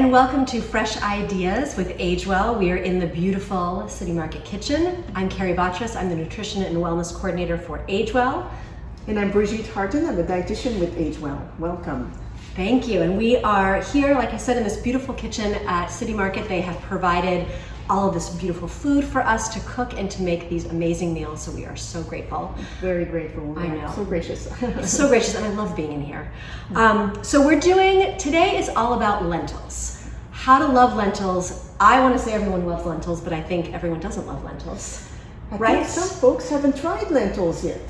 and welcome to Fresh Ideas with Age Well. We are in the beautiful City Market kitchen. I'm Carrie Botras. I'm the Nutrition and Wellness Coordinator for Age Well. And I'm Brigitte Harton. I'm a dietitian with Age Well. Welcome. Thank you. And we are here, like I said, in this beautiful kitchen at City Market. They have provided all of this beautiful food for us to cook and to make these amazing meals. So we are so grateful. Very grateful. I know. So gracious. It's so gracious, and I love being in here. So today is all about lentils. How to love lentils. I want to say everyone loves lentils, but I think everyone doesn't love lentils. Right? Some folks haven't tried lentils yet.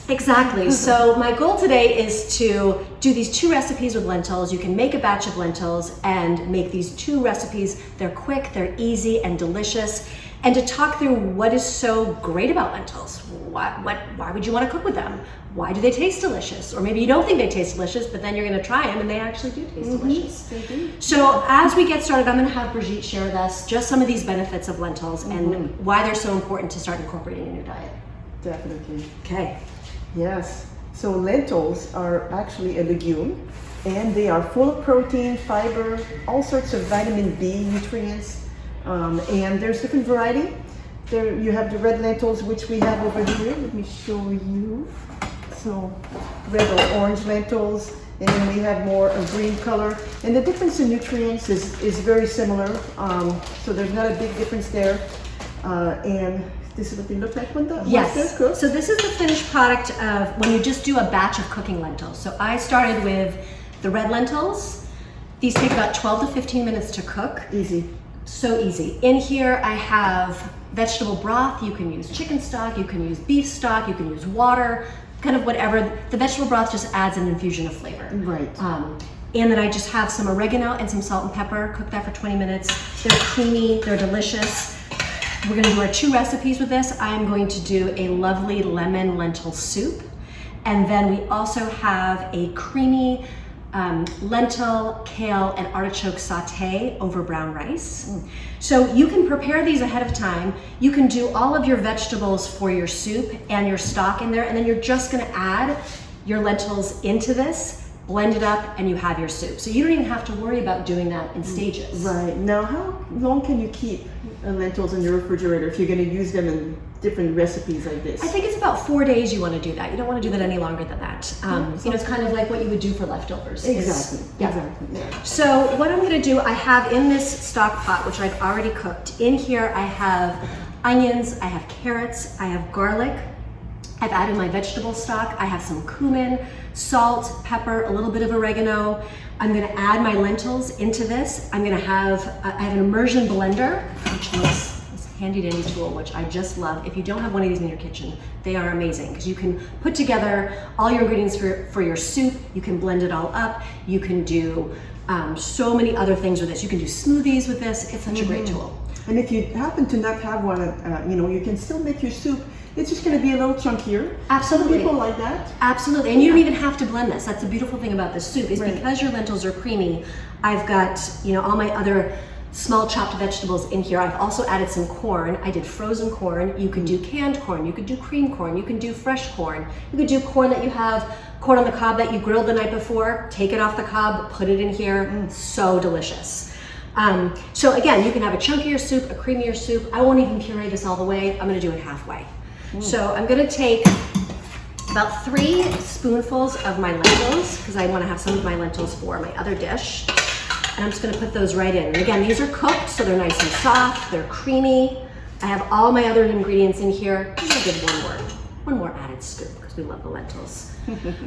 Exactly. So my goal today is to do these 2 recipes with lentils. You can make a batch of lentils and make these 2 recipes. They're quick, they're easy and delicious. And to talk through what is so great about lentils. Why would you want to cook with them? Why do they taste delicious? Or maybe you don't think they taste delicious, but then you're going to try them and they actually do taste delicious. They do. So as we get started, I'm going to have Brigitte share with us just some of these benefits of lentils and why they're so important to start incorporating in your diet. Definitely. Okay. Yes. So lentils are actually a legume, and they are full of protein, fiber, all sorts of vitamin B nutrients, and there's different variety. There you have the red lentils, which we have over here. Let me show you. So red or orange lentils, and then we have more a green color. And the difference in nutrients is very similar. So there's not a big difference there. And this is what they look like when they're cooked. So this is the finished product of when you just do a batch of cooking lentils. So I started with the red lentils. These take about 12 to 15 minutes to cook. Easy. So easy. In here I have vegetable broth. You can use chicken stock, you can use beef stock, you can use water, kind of whatever. The vegetable broth just adds an infusion of flavor. Right. And then I just have some oregano and some salt and pepper. Cook that for 20 minutes. They're creamy, they're delicious. We're going to do our 2 recipes with this. I'm going to do a lovely lemon lentil soup. And then we also have a creamy lentil, kale, and artichoke sauté over brown rice. So you can prepare these ahead of time. You can do all of your vegetables for your soup and your stock in there, and then you're just going to add your lentils into this, blend it up, and you have your soup. So you don't even have to worry about doing that in stages. Right. Now, how long can you keep lentils in your refrigerator if you're going to use them in different recipes like this? I think it's about 4 days you want to do that. You don't want to do that any longer than that. It's kind of like what you would do for leftovers. Exactly. Yeah. Exactly. Yeah. So what I'm going to do, I have in this stock pot, which I've already cooked. In here I have onions, I have carrots, I have garlic. I've added my vegetable stock. I have some cumin, salt, pepper, a little bit of oregano. I'm gonna add my lentils into this. I have an immersion blender, which is this handy dandy tool, which I just love. If you don't have one of these in your kitchen, they are amazing because you can put together all your ingredients for your soup. You can blend it all up. You can do so many other things with this. You can do smoothies with this. It's such a great tool. And if you happen to not have one, you can still make your soup. It's just going to be a little chunkier. Absolutely. Some people like that. Absolutely. And you don't even have to blend this. That's the beautiful thing about this soup is because your lentils are creamy, I've got, all my other small chopped vegetables in here. I've also added some corn. I did frozen corn. You could do canned corn. You could do cream corn. You can do fresh corn. You could do corn that you have, corn on the cob that you grilled the night before. Take it off the cob, put it in here. So delicious. So again, you can have a chunkier soup, a creamier soup. I won't even puree this all the way. I'm going to do it halfway. So I'm going to take about 3 spoonfuls of my lentils because I want to have some of my lentils for my other dish. And I'm just going to put those right in. And again, these are cooked, so they're nice and soft. They're creamy. I have all my other ingredients in here. I'm going to give one more added scoop because we love the lentils.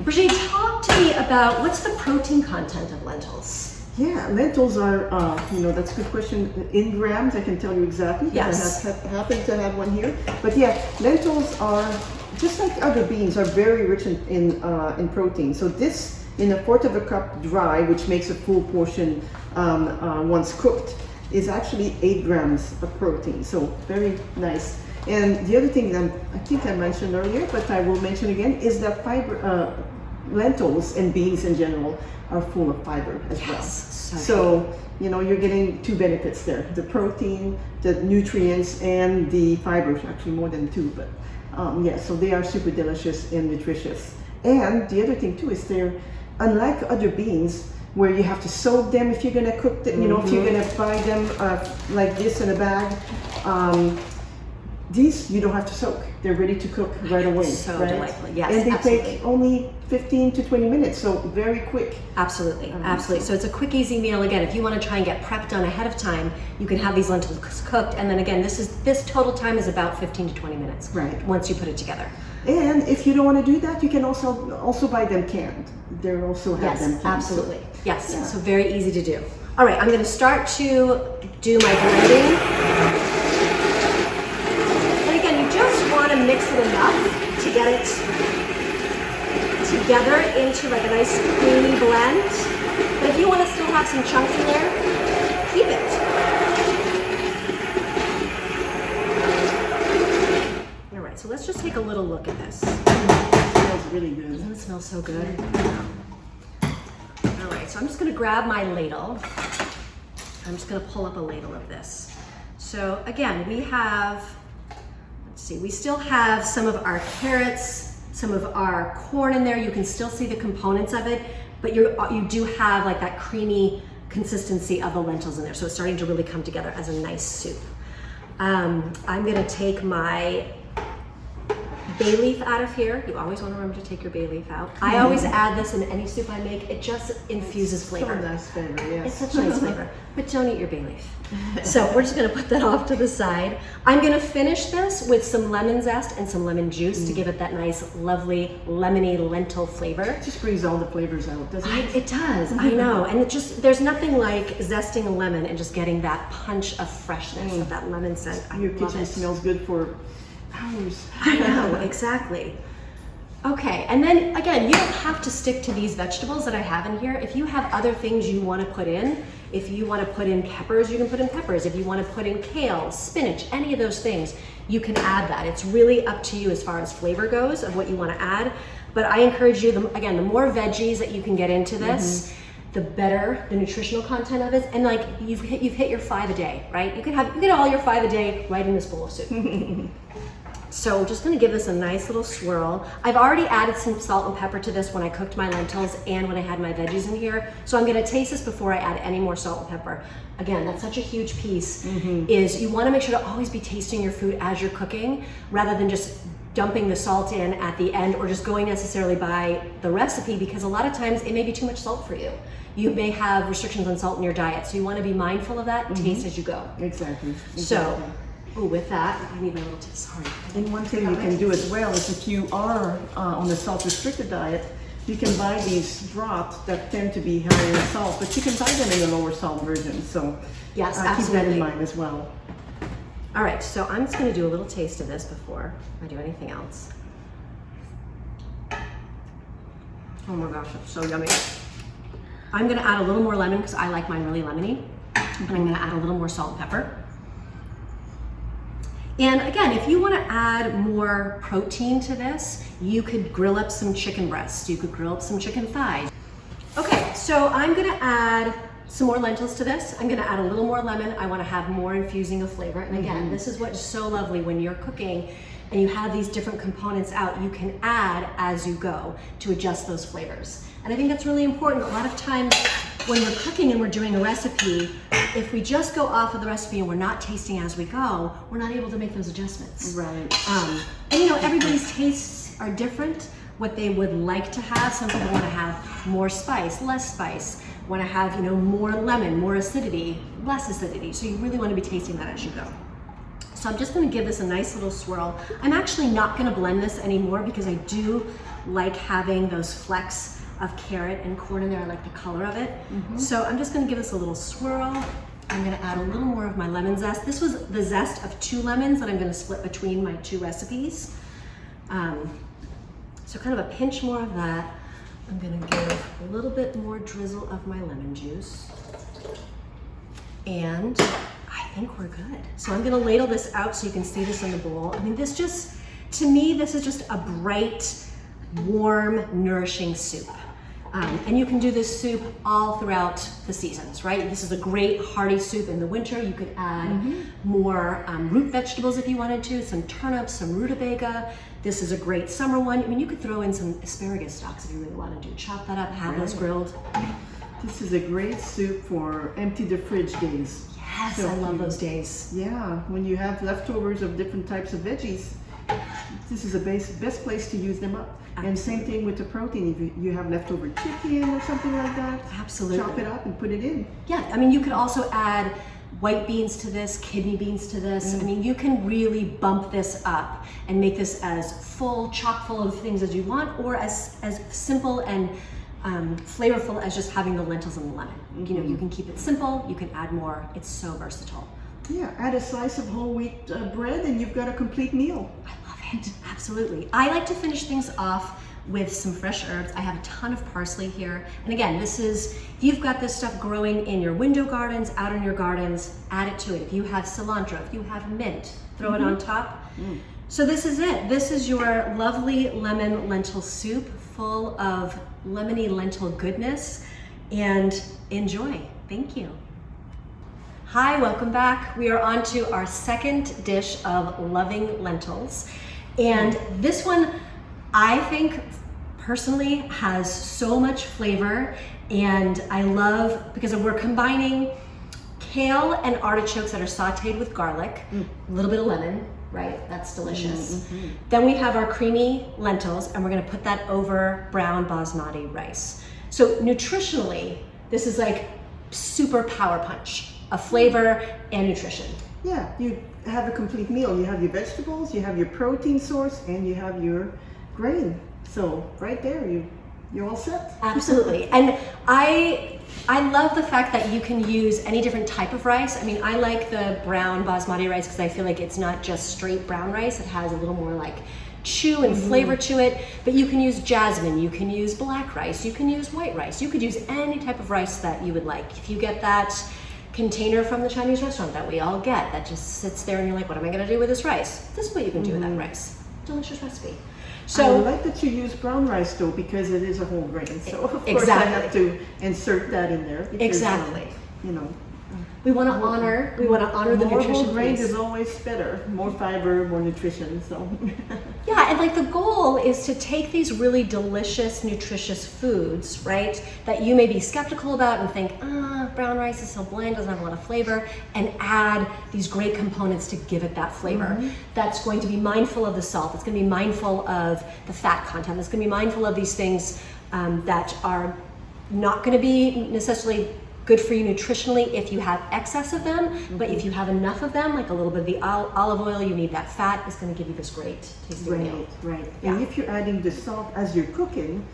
Brigitte, talk to me about what's the protein content of lentils? Yeah, lentils are, that's a good question. In grams, I can tell you exactly. Yes. I happen to have one here. But yeah, lentils are, just like other beans, are very rich in protein. So this, in 1/4 cup dry, which makes a full portion once cooked, is actually 8 grams of protein. So very nice. And the other thing that I think I mentioned earlier, but I will mention again, is that fiber, lentils and beans in general are full of fiber as well. So you're getting 2 benefits there: the protein, the nutrients, and the fiber. Actually, more than 2, but so they are super delicious and nutritious. And the other thing too is they're, unlike other beans, where you have to soak them if you're gonna cook them, you know, if you're gonna buy them like this in a bag. These you don't have to soak. They're ready to cook right away. So right? delightful, yes, And they absolutely. take only 15 to 20 minutes, so very quick. Absolutely, absolutely. So it's a quick, easy meal. Again, if you want to try and get prep done ahead of time, you can have these lentils cooked. And then again, this total time is about 15 to 20 minutes. Right. Once you put it together. And if you don't want to do that, you can also buy them canned. They also have them Yes, canned. absolutely. Yes, Yeah. so very easy to do. All right, I'm going to start to do my blending. And again, you just want to mix it enough to get it together into like a nice creamy blend. But if you want to still have some chunks in there, keep it. All right, so let's just take a little look at this. It smells really good. Doesn't it smell so good? All right, so I'm just gonna grab my ladle. I'm just gonna pull up a ladle of this. So again, we have, let's see, we still have some of our carrots, some of our corn in there. You can still see the components of it, but you do have like that creamy consistency of the lentils in there. So it's starting to really come together as a nice soup. I'm gonna take my bay leaf out of here. You always want to remember to take your bay leaf out. I always add this in any soup I make. It just infuses flavor. So nice flavor, yes. It's such a nice flavor, but don't eat your bay leaf. So we're just gonna put that off to the side. I'm gonna finish this with some lemon zest and some lemon juice to give it that nice, lovely, lemony lentil flavor. It just brings all the flavors out, doesn't it? It does, I know. And it just, there's nothing like zesting a lemon and just getting that punch of freshness of that lemon scent. I Your love kitchen it. smells good for hours. I know, exactly. Okay, and then again, you don't have to stick to these vegetables that I have in here. If you have other things you want to put in, if you want to put in peppers, you can put in peppers. If you want to put in kale, spinach, any of those things, you can add that. It's really up to you as far as flavor goes of what you want to add. But I encourage you, again, the more veggies that you can get into this, the better the nutritional content of it. And like you've hit your 5 a day, right? You get all your 5 a day right in this bowl of soup. So I'm just gonna give this a nice little swirl. I've already added some salt and pepper to this when I cooked my lentils and when I had my veggies in here. So I'm gonna taste this before I add any more salt and pepper. Again, that's such a huge piece, is you wanna make sure to always be tasting your food as you're cooking, rather than just dumping the salt in at the end or just going necessarily by the recipe, because a lot of times it may be too much salt for you. You may have restrictions on salt in your diet, so you wanna be mindful of that and taste as you go. Exactly. So, with that, I need my little tip, sorry. And one thing you can do as well is if you are on a salt-restricted diet, you can buy these drops that tend to be higher in salt, but you can buy them in a lower salt version. So Yes, keep that absolutely. in mind as well. All right, so I'm just gonna do a little taste of this before I do anything else. Oh my gosh, it's so yummy. I'm gonna add a little more lemon because I like mine really lemony. And I'm gonna add a little more salt and pepper. And again, if you want to add more protein to this, you could grill up some chicken breasts. You could grill up some chicken thighs. Okay, so I'm going to add some more lentils to this. I'm going to add a little more lemon. I want to have more infusing of flavor. And again, this is what's so lovely when you're cooking and you have these different components out. You can add as you go to adjust those flavors. And I think that's really important. A lot of times when we're cooking and we're doing a recipe, if we just go off of the recipe and we're not tasting as we go, we're not able to make those adjustments. Right. And you know, everybody's tastes are different, what they would like to have. Some people want to have more spice, less spice, want to have, you know, more lemon, more acidity, less acidity. So you really want to be tasting that as you go. So I'm just going to give this a nice little swirl. I'm actually not going to blend this anymore because I do like having those flecks of carrot and corn in there. I like the color of it. So I'm just gonna give this a little swirl. I'm gonna add a little more of my lemon zest. This was the zest of 2 lemons that I'm gonna split between my 2 recipes. So kind of a pinch more of that. I'm gonna give a little bit more drizzle of my lemon juice. And I think we're good. So I'm gonna ladle this out so you can see this in the bowl. I mean, this just, to me, this is just a bright, warm, nourishing soup. And you can do this soup all throughout the seasons, right? This is a great hearty soup in the winter. You could add more root vegetables if you wanted to, some turnips, some rutabaga. This is a great summer one. I mean, you could throw in some asparagus stalks if you really wanted to. Chop that up, have those grilled. This is a great soup for empty the fridge days. Yes, So I love cute. those days. Yeah, when you have leftovers of different types of veggies, this is the best place to use them up. And same thing with the protein. If you have leftover chicken or something like that, Absolutely. chop it up and put it in. Yeah, I mean, you could also add white beans to this, kidney beans to this. I mean, you can really bump this up and make this as full, chock full of things as you want, or as simple and flavorful as just having the lentils and the lemon. You know, you can keep it simple, you can add more. It's so versatile. Yeah, add a slice of whole wheat bread and you've got a complete meal. I love it, absolutely. I like to finish things off with some fresh herbs. I have a ton of parsley here. And again, this is, if you've got this stuff growing in your window gardens, out in your gardens, add it to it. If you have cilantro, if you have mint, throw it on top. So this is it. This is your lovely lemon lentil soup full of lemony lentil goodness, and enjoy. Thank you. Hi, welcome back. We are on to our second dish of loving lentils. And this one, I think personally has so much flavor, and I love, because we're combining kale and artichokes that are sauteed with garlic, a little bit of lemon, right? That's delicious. Then we have our creamy lentils, and we're gonna put that over brown basmati rice. So nutritionally, this is like super power punch of flavor and nutrition. Yeah, you have a complete meal. You have your vegetables, you have your protein source, and you have your grain. So right there, you're all set. Absolutely. And I love the fact that you can use any different type of rice. I mean, I like the brown basmati rice because I feel like it's not just straight brown rice. It has a little more like chew and flavor to it. But you can use jasmine, you can use black rice, you can use white rice. You could use any type of rice that you would like. If you get that container from the Chinese restaurant that we all get that just sits there and you're like, what am I gonna do with this rice? This is what you can do with that rice. Delicious recipe. So I like that you use brown rice though, because it is a whole grain. So of course I have to insert that in there. Because, Exactly. You know, We want to honor the more nutrition whole grains piece. is always better. More fiber, more nutrition. So Yeah, and like the goal is to take these really delicious, nutritious foods, right, that you may be skeptical about and think, brown rice is so bland, doesn't have a lot of flavor, and add these great components to give it that flavor. That's going to be mindful of the salt, it's going to be mindful of the fat content, it's going to be mindful of these things that are not going to be necessarily good for you nutritionally if you have excess of them, but if you have enough of them, like a little bit of the olive oil, you need that fat, it's going to give you this great tasty meal. Right. Yeah. And if you're adding the salt as you're cooking,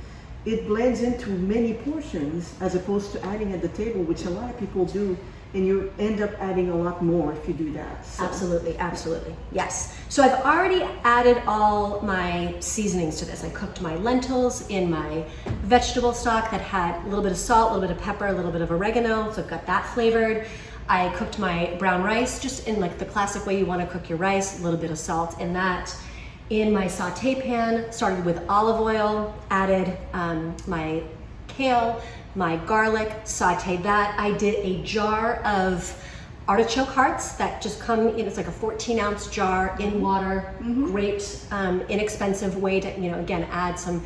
it blends into many portions as opposed to adding at the table, which a lot of people do, and you end up adding a lot more if you do that. So. Absolutely, absolutely. Yes. So I've already added all my seasonings to this. I cooked my lentils in my vegetable stock that had a little bit of salt, a little bit of pepper, a little bit of oregano, so I've got that flavored. I cooked my brown rice just in like the classic way you want to cook your rice, a little bit of salt in that. In my saute pan, started with olive oil, added my kale, my garlic, sauteed that. I did a jar of artichoke hearts that just come in, it's like a 14-ounce jar in water. Great, inexpensive way to, you know, again, add some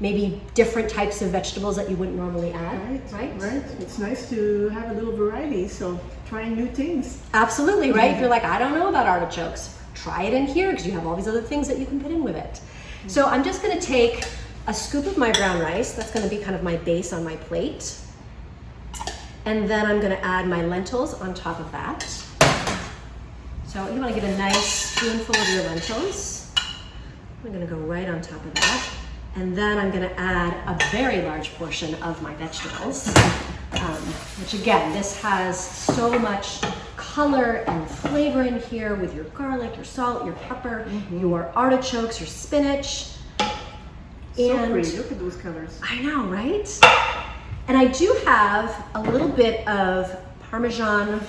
maybe different types of vegetables that you wouldn't normally add, right? It's nice to have a little variety, so trying new things. Absolutely, right? If you're like, I don't know about artichokes, try it in here because you have all these other things that you can put in with it. So I'm just gonna take a scoop of my brown rice. That's gonna be kind of my base on my plate. And then I'm gonna add my lentils on top of that. So you wanna get a nice spoonful of your lentils. I'm gonna go right on top of that. And then I'm gonna add a very large portion of my vegetables, which again, this has so much color and flavor in here with your garlic, your salt, your pepper, your artichokes, your spinach. So pretty, look at those colors. I know, right? And I do have a little bit of Parmesan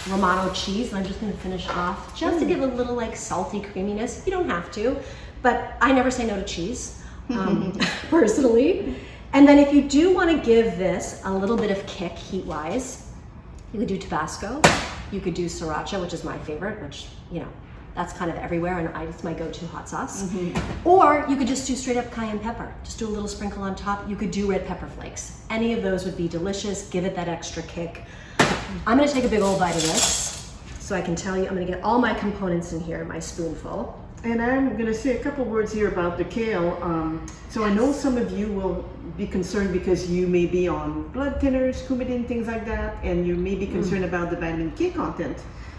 Romano cheese, and I'm just gonna finish off just to give a little like salty creaminess. You don't have to, but I never say no to cheese, personally. And then if you do wanna give this a little bit of kick heat-wise, you could do Tabasco, you could do Sriracha, which is my favorite, which, you know, That's kind of everywhere, and it's my go-to hot sauce. Or you could just do straight up cayenne pepper. Just do a little sprinkle on top. You could do red pepper flakes. Any of those would be delicious. Give it that extra kick. I'm gonna take a big old bite of this so I can tell you, I'm gonna get all my components in here, my spoonful. And I'm going to say a couple words here about the kale. So I know some of you will be concerned because you may be on blood thinners, coumadin, things like that, and you may be concerned about the vitamin K content.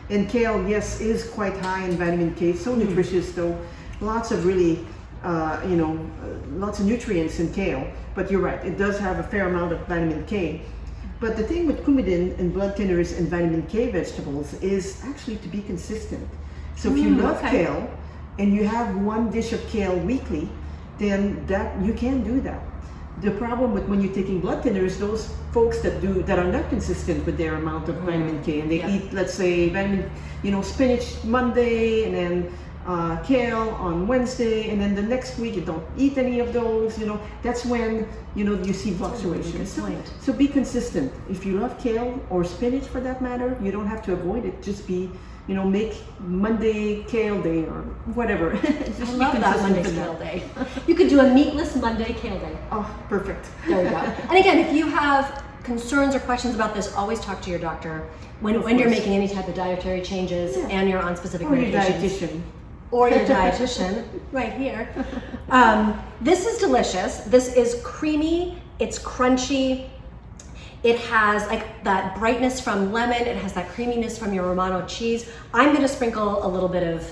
And kale, yes, is quite high in vitamin K, so nutritious though. Lots of really, lots of nutrients in kale. But you're right, it does have a fair amount of vitamin K. But the thing with coumadin and blood thinners and vitamin K vegetables is actually to be consistent. So if you love kale, and you have one dish of kale weekly, then that you can do that. The problem with when you're taking blood thinners, those folks that are not consistent with their amount of vitamin K, and they eat, let's say, spinach Monday, and then kale on Wednesday, and then the next week you don't eat any of those. That's when you see fluctuations. So be consistent. If you love kale or spinach, for that matter, you don't have to avoid it. Just be. Make Monday kale day or whatever. I love that Monday kale day. You could do a meatless Monday kale day. Oh, perfect. There you go. And again, if you have concerns or questions about this, always talk to your doctor when you're making any type of dietary changes and you're on specific medications. Or your dietitian, right here. This is delicious. This is creamy. It's crunchy. It has like that brightness from lemon. It has that creaminess from your Romano cheese. I'm going to sprinkle a little bit of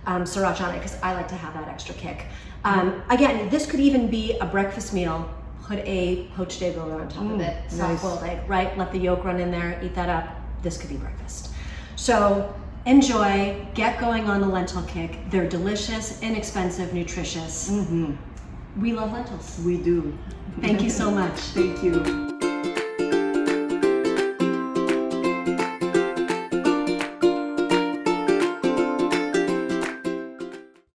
sriracha on it because I like to have that extra kick. Again, this could even be a breakfast meal. Put a poached egg over on top of it, soft-boiled egg, right? Let the yolk run in there, eat that up. This could be breakfast. So enjoy, get going on the lentil kick. They're delicious, inexpensive, nutritious. We love lentils. We do. Thank you so much. Thank you.